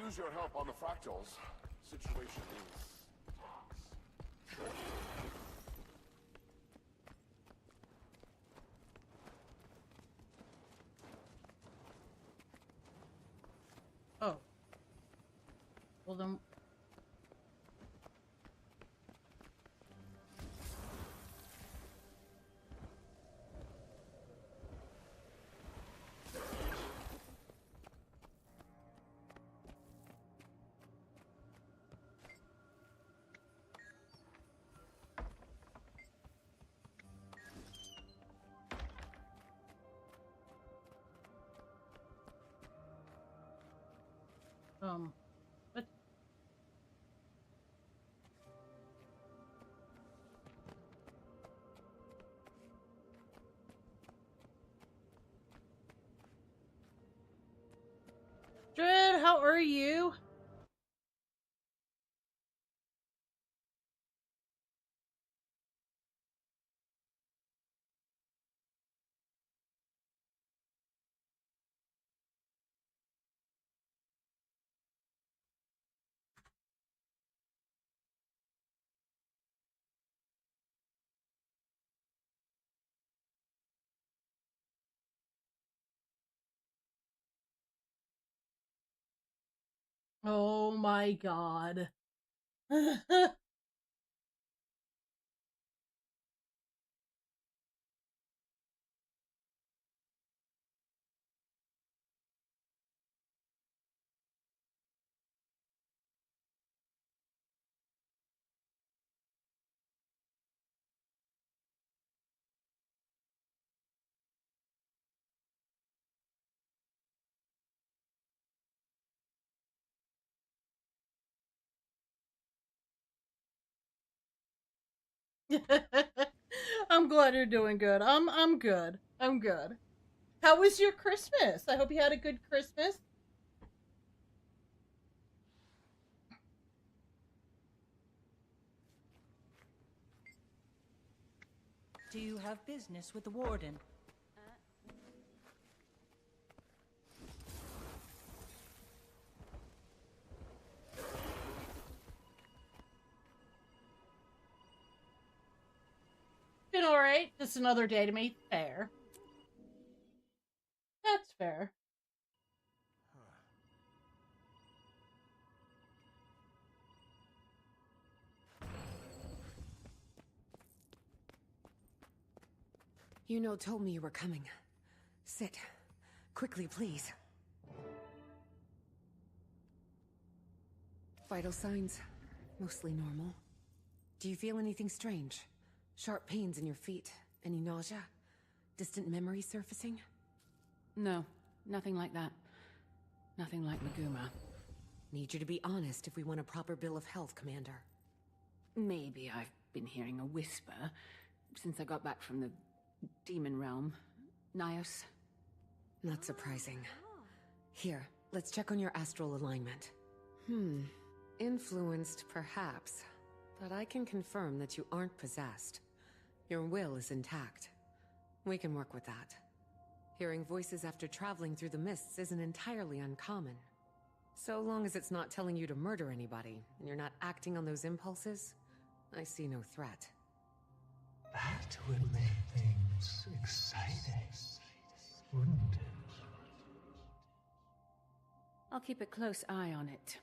use your help on the fractals. Situation is tense. Oh. Well then... What? Dread, how are you? Oh my god. I'm glad you're doing good. I'm good. I'm good. How was your Christmas? I hope you had a good Christmas. Do you have business with the warden? Been alright. Just another day to me. Fair. That's fair. Yuno told me you were coming. Sit. Quickly, please. Vital signs. Mostly normal. Do you feel anything strange? Sharp pains in your feet? Any nausea? Distant memories surfacing? No, nothing like that. Nothing like Maguma. Need you to be honest if we want a proper bill of health, Commander. Maybe I've been hearing a whisper since I got back from the demon realm. Nyos? Not surprising. Here, let's check on your astral alignment. Influenced, perhaps. But I can confirm that you aren't possessed. Your will is intact. We can work with that. Hearing voices after traveling through the mists isn't entirely uncommon. So long as it's not telling you to murder anybody, and you're not acting on those impulses, I see no threat. That would make things exciting, wouldn't it? I'll keep a close eye on it.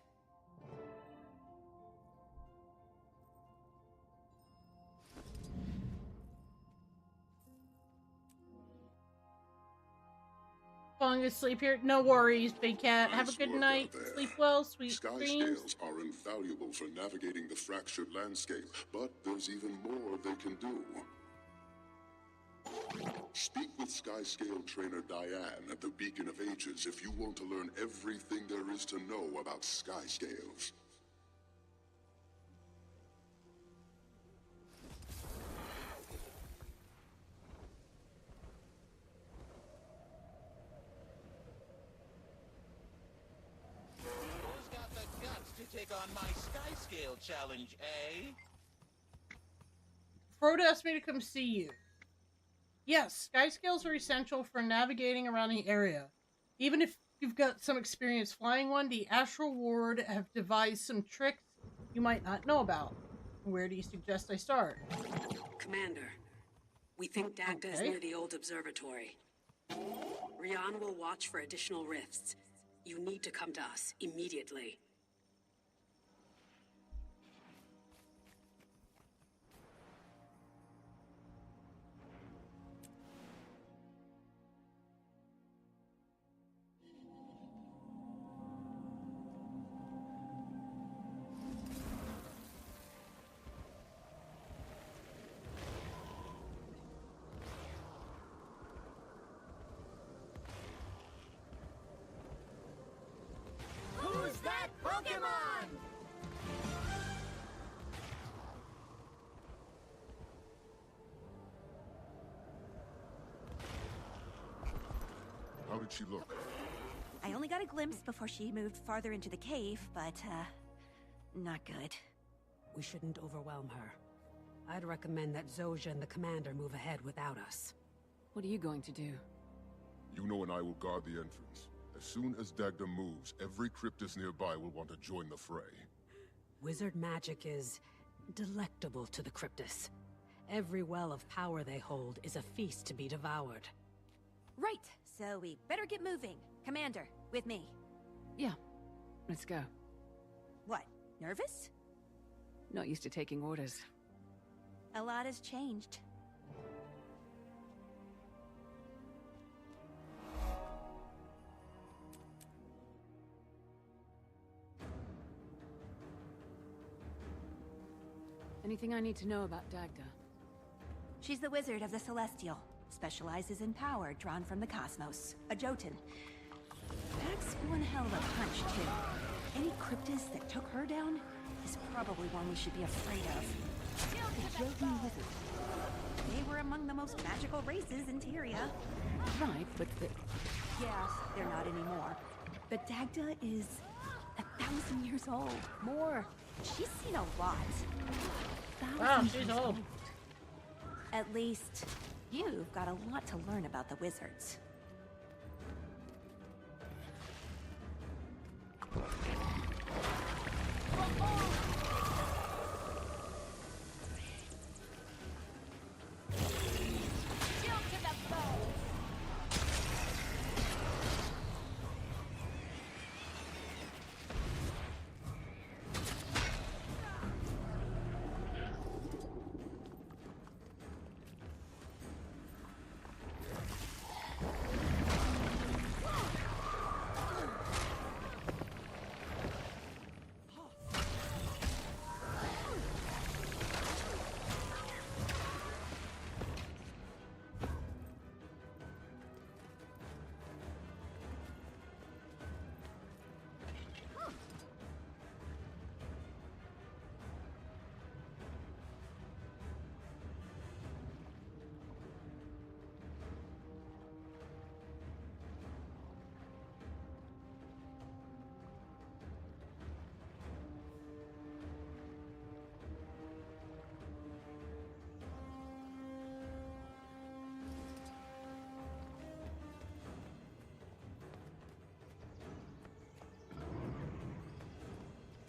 Falling asleep here? No worries, big cat. Have a Nice good work night. out there. Sleep well, sweet Sky dreams. scales are invaluable for navigating the fractured landscape, but there's even more they can do. Speak with Sky Scale trainer Diane at the Beacon of Ages if you want to learn everything there is to know about Sky Scales. Who's got the guts to take on my Sky Scale challenge, eh? Frodo asked me to come see you. Yes, sky scales are essential for navigating around the area. Even if You've got some experience flying one. The Astral Ward have devised some tricks you might not know about. Where do you suggest I start? Commander, we think Dagda's Okay. near the old observatory. Rian will watch for additional rifts. You need to come to us immediately. Who's that Pokemon? How did she look? I only got a glimpse before she moved farther into the cave, but, not good. We shouldn't overwhelm her. I'd recommend that Zojja and the commander move ahead without us. What are you going to do? Yuno and I will guard the entrance. As soon as Dagda moves, every cryptid nearby will want to join the fray. Wizard magic is delectable to the Cryptus. Every well of power they hold is a feast to be devoured. Right, so we better get moving. Commander, with me. Yeah, let's go. What, nervous? Not used to taking orders. A lot has changed. Anything I need to know about Dagda? She's the wizard of the Celestial. Specializes in power drawn from the cosmos. A Jotun. Packs one hell of a punch, too. Any cryptis that took her down is probably one we should be afraid of. The Jotun wizards. They were among the most magical races in Tyria. Right, but Yeah, they're not anymore. But Dagda is 1,000 years old. More. She's seen a lot. Wow, she's old. At least, you've got a lot to learn about the wizards.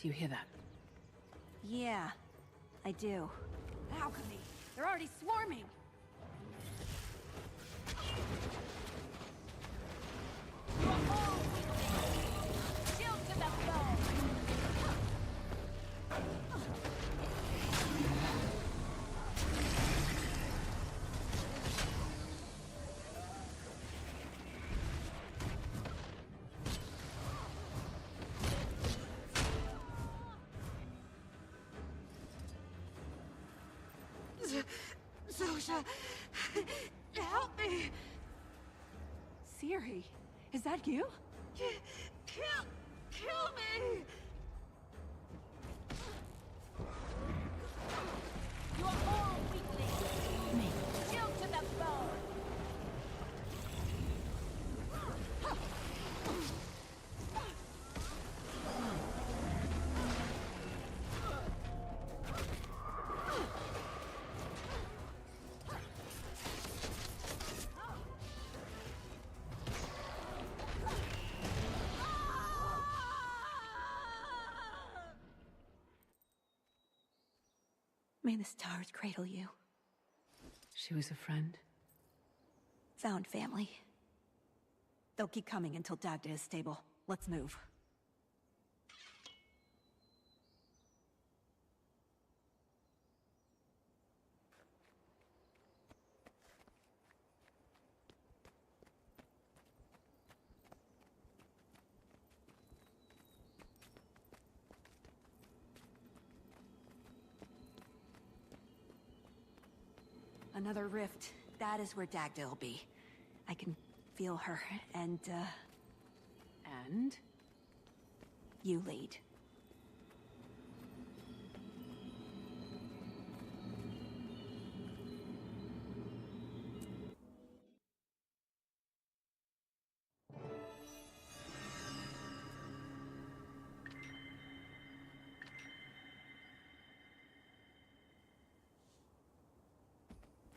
do you hear that? Yeah, I do. Alchemy! They're already swarming! Shield to the foe! Zojja, help me! Siri, is that you? Kill me! You are all weaklings! Me. Shield to the foe! May the stars cradle you. She was a friend? Found family. They'll keep coming until Dagda is stable. Let's move. Another rift. That is where Dagda will be. I can feel her, and, And? you lead.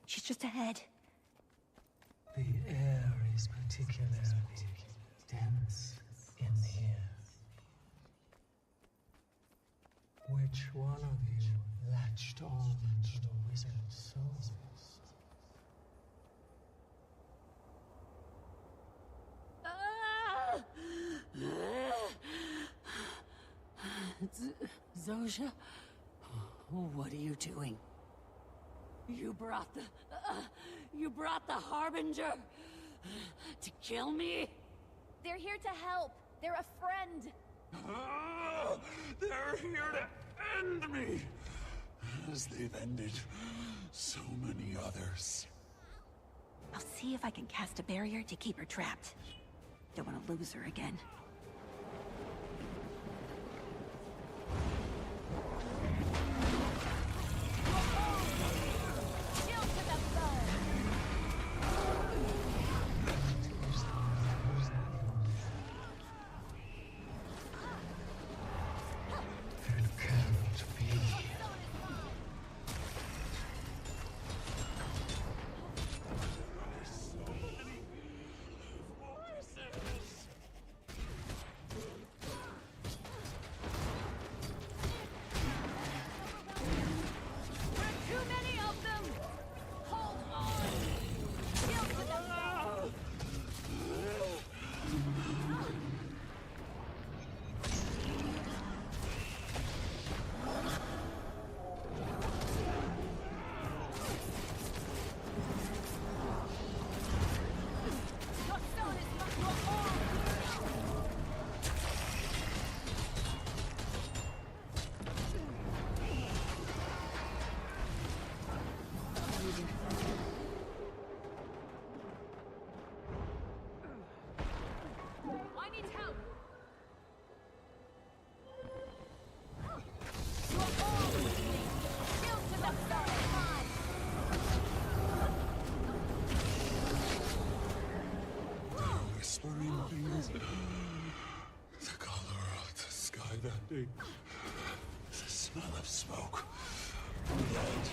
She's just ahead. The air is particularly dense in here. Which one of you latched on to the wizard's soul? Zosha? What are you doing? You brought the Harbinger to kill me? They're here to help. They're a friend. They're here to end me, as they've ended so many others. I'll see if I can cast a barrier to keep her trapped. Don't want to lose her again. The color of the sky that day. The smell of smoke. Blood.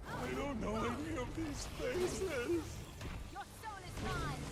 I don't know any of these faces. Your soul is mine.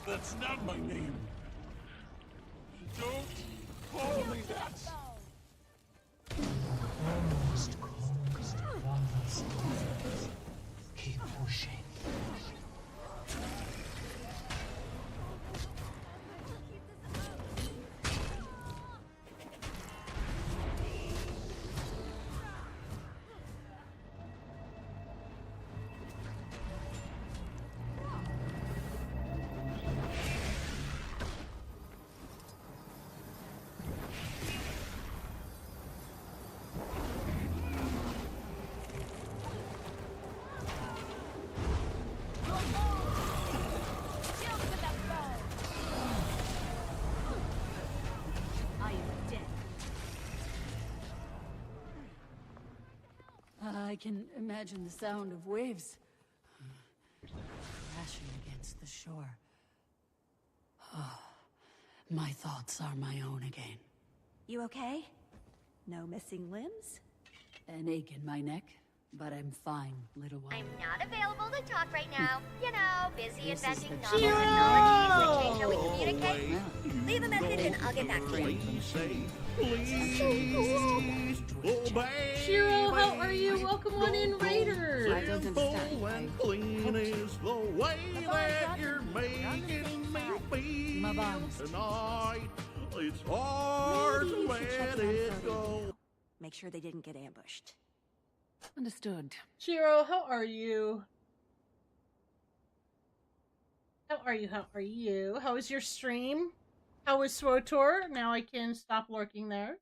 That's not my name. Don't call me that. Almost conquered one last time. Keep pushing. I can imagine the sound of waves crashing against the shore. Oh, my thoughts are my own again. You okay? No missing limbs? An ache in my neck, but I'm fine, little one. I'm not available to talk right now. You know, busy This is inventing the novel Chiro! technologies that change how we communicate. Leave a message and I'll get back to you. Shiro, how are you? Welcome on in, Raiders. I don't understand. And clean is the way that you're making me feel tonight. It's hard to let it go. Make sure they didn't get ambushed. Understood. Shiro, how are you? How are you? How are you? How was your stream? How was SWOTOR? Now I can stop lurking there.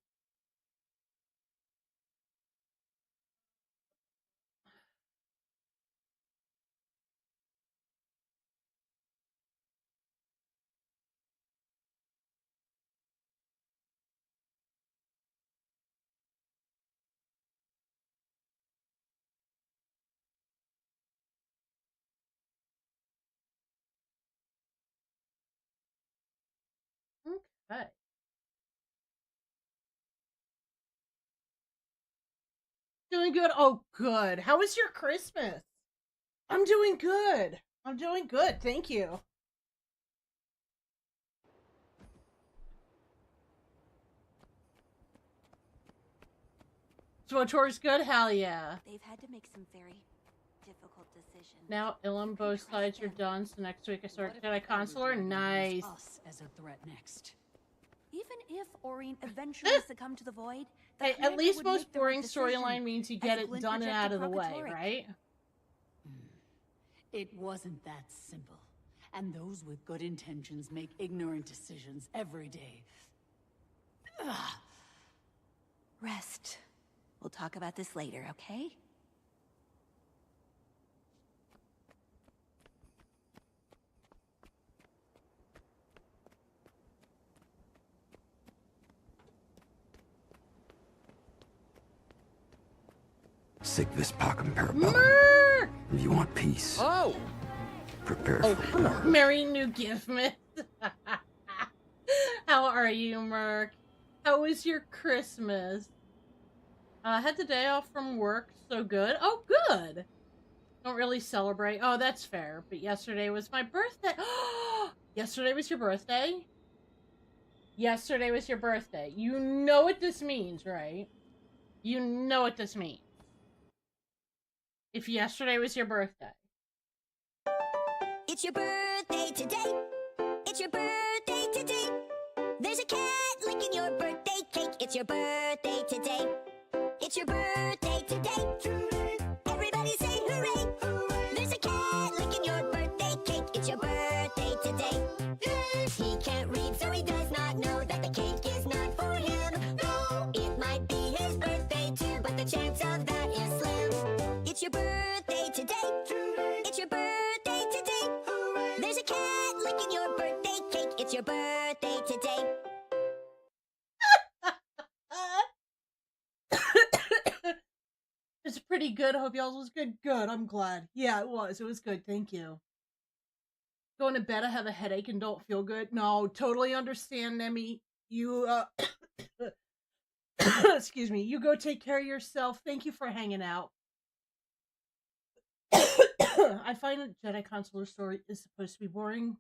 Okay. Doing good. Oh, good. How was your Christmas? I'm doing good. I'm doing good. Thank you. SWOTOR's good? Hell yeah. They've had to make some very difficult decisions. Now, Ilum, both sides are done, so next week I start Jedi Consular. Nice. Us as a threat next. Even if Aurine eventually succumbed to the void, the Hey, commander at least would most make the right boring decision, storyline means you as get it Glynn done and out of the way, projected right? It wasn't that simple. And those with good intentions make ignorant decisions every day. Ugh. Rest. We'll talk about this later, okay? Sic vis pacem parabellum. Merc! If you want peace, Oh! prepare Oh, for war. Merry New Giftmas. How are you, Merc? How was your Christmas? I had the day off from work, so good. Oh, good. Don't really celebrate. Oh, that's fair. But yesterday was my birthday. Yesterday was your birthday? Yesterday was your birthday. You know what this means, right? You know what this means. If yesterday was your birthday. It's your birthday today. It's your birthday today. There's a cat licking your birthday cake. It's your birthday today. It's your birthday today. Everybody say hooray. There's a cat licking your birthday cake. It's your birthday today. He can't read, so he does not know that the cake is not for him. No, it might be his birthday too, but the chance of that is slim. It's your birthday today. It's your birthday today. There's a cat licking your birthday cake. It's your birthday today. It's pretty good. I hope y'all's was good. Good. I'm glad. Yeah, it was. It was good. Thank you. Going to bed, I have a headache and don't feel good. No, totally understand, Nemi. You, excuse me. You go take care of yourself. Thank you for hanging out. I find a Jedi Consular story is supposed to be boring.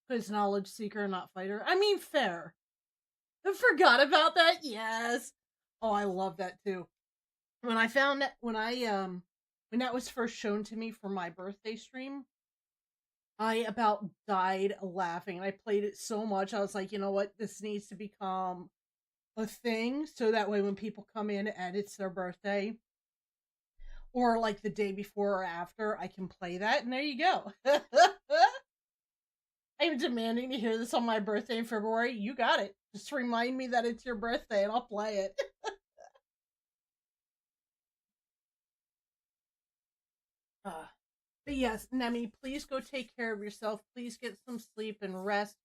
Because knowledge seeker, not fighter. I mean, fair. I forgot about that. Yes. Oh, I love that too. When I found that, when that was first shown to me for my birthday stream, I about died laughing. And I played it so much, I was like, you know what? This needs to become a thing, so that way when people come in and it's their birthday, or like the day before or after, I can play that, and there you go. I'm demanding to hear this on my birthday in February. You got it. Just remind me that it's your birthday and I'll play it. But yes, Nemi, please go take care of yourself. Please get some sleep and rest.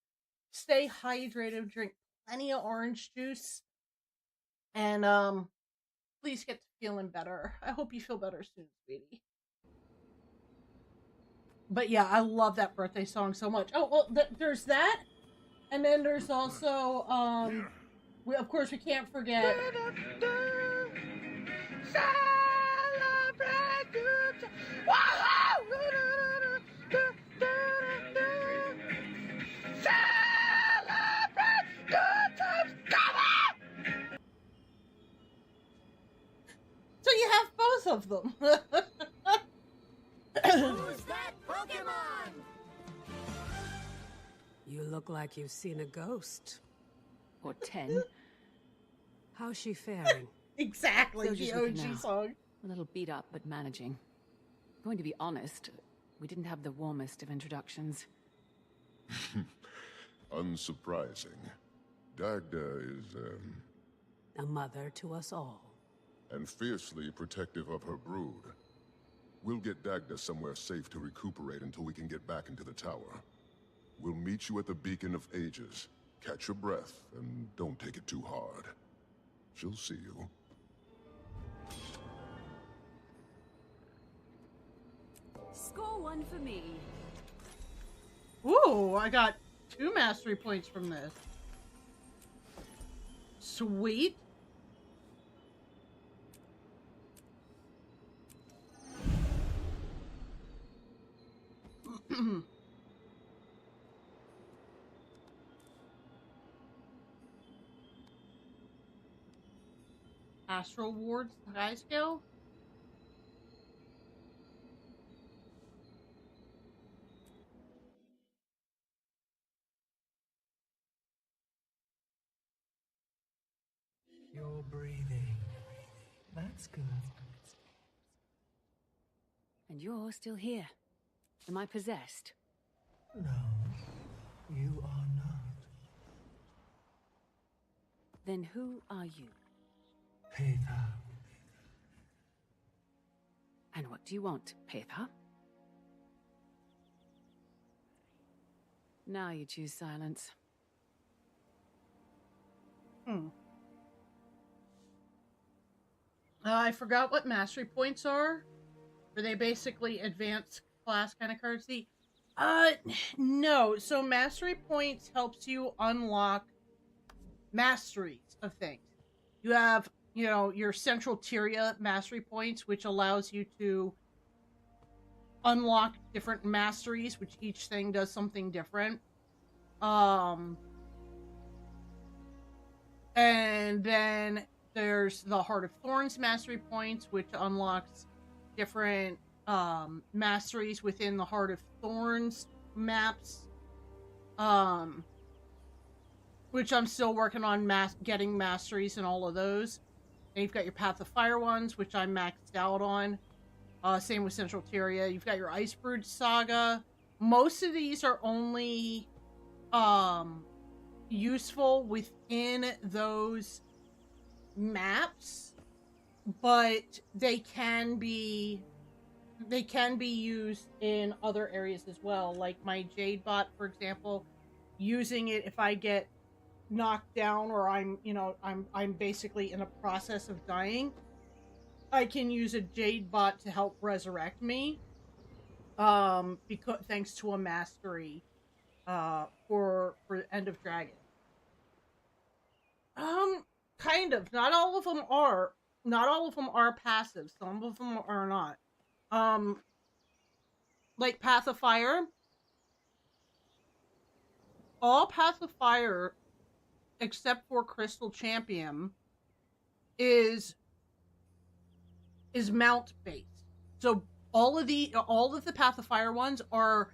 Stay hydrated. Drink plenty of orange juice. And please get to feeling better. I hope you feel better soon, sweetie. But yeah, I love that birthday song so much. Oh, well, there's that. And then there's also, of course, we can't forget. Celebrate good times. Celebrate good times. Come on! So you have both of them. Who's that Pokemon? You look like you've seen a ghost. Or 10. How's she faring? Exactly, So the just looking OG now. song. A little beat up, but managing. Going to be honest, we didn't have the warmest of introductions. Unsurprising. Dagda is, A mother to us all. and fiercely protective of her brood. We'll get Dagda somewhere safe to recuperate until we can get back into the tower. We'll meet you at the Beacon of Ages. Catch your breath, and don't take it too hard. She'll see you. Score one for me. Ooh, I got 2 mastery points from this. Sweet. Astral Wards, Sky Scale? You're breathing. That's good. And you're still here. Am I possessed? No, you are not. Then who are you? Paper. And what do you want, paper? Now you choose silence. I forgot what mastery points are. Are they basically advanced class kind of cards? No. So mastery points helps you unlock masteries of things. You have, your central Tyria mastery points, which allows you to unlock different masteries, which each thing does something different. And then there's the Heart of Thorns mastery points, which unlocks different masteries within the Heart of Thorns maps. Which I'm still working on getting masteries in all of those. And you've got your Path of Fire ones, which I'm maxed out on. Same with Central Tyria. You've got your Icebrood Saga. Most of these are only useful within those maps, but they can be used in other areas as well. Like my Jade Bot, for example, using it if I get knocked down or I'm basically in a process of dying, I can use a Jade Bot to help resurrect me. Because thanks to a mastery for End of Dragon. Kind of. Not all of them are passive. Some of them are not. Like Path of Fire. All Path of Fire, except for Crystal Champion, is mount based. So all of the Path of Fire ones are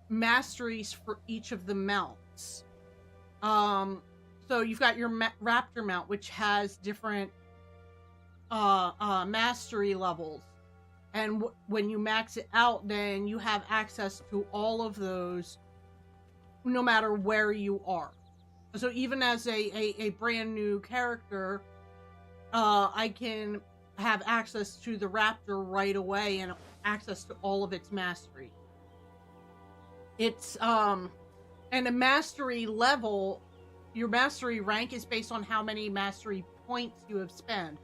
masteries for each of the mounts. So you've got your Raptor mount, which has different mastery levels, and when you max it out, then you have access to all of those, no matter where you are. So even as a brand new character, I can have access to the Raptor right away and access to all of its mastery. It's and a mastery level, your mastery rank is based on how many mastery points you have spent.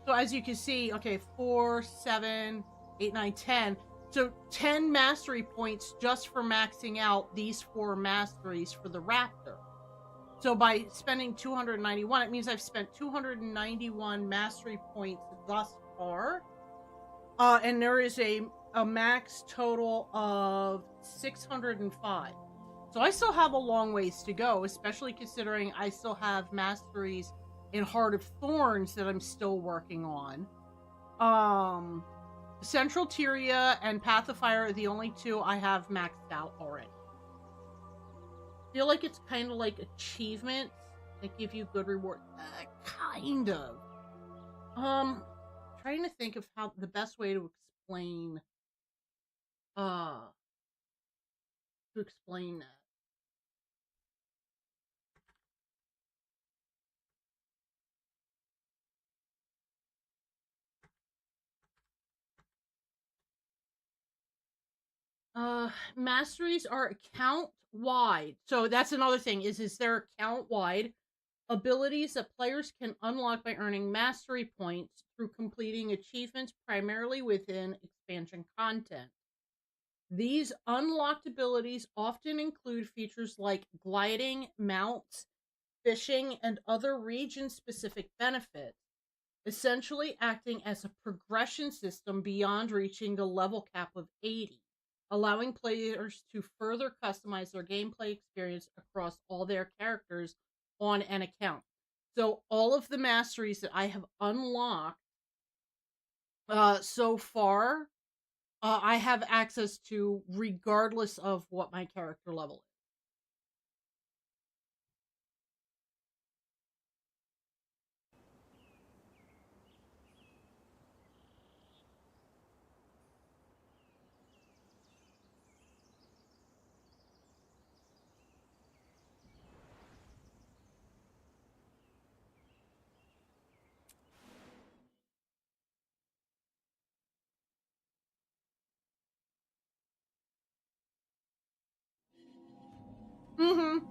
So as you can see, okay, 4, 7, 8, 9, 10. So 10 mastery points just for maxing out these 4 masteries for the Raptor. So by spending 291, it means I've spent 291 mastery points thus far. And there is a max total of 605. So I still have a long ways to go, especially considering I still have masteries in Heart of Thorns that I'm still working on. Central Tyria and Path of Fire are the only 2 I have maxed out already. I feel like it's kind of like achievements that give you good reward. Kind of. Trying to think of how the best way to explain that. Masteries are account wide. So that's another thing is they're account wide abilities that players can unlock by earning mastery points through completing achievements primarily within expansion content. These unlocked abilities often include features like gliding, mounts, fishing, and other region-specific benefits, essentially acting as a progression system beyond reaching the level cap of 80. Allowing players to further customize their gameplay experience across all their characters on an account. So all of the masteries that I have unlocked so far, I have access to regardless of what my character level is. Mm-hmm.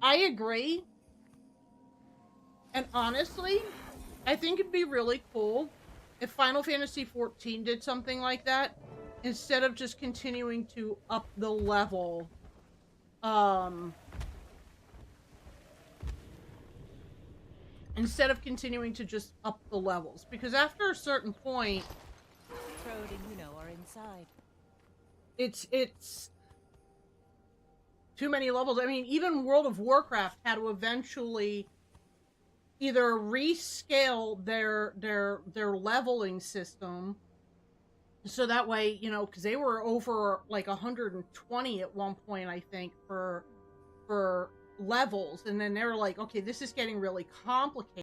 I agree. And honestly, I think it'd be really cool if Final Fantasy XIV did something like that. Instead of just continuing to up the level, instead of continuing to just up the levels. Because after a certain point, Trode and Uno are inside. it's too many levels. I mean, even World of Warcraft had to eventually either rescale their leveling system, so that way, you know, because they were over like 120 at one point, I think, for levels, and then they were like, okay, this is getting really complicated.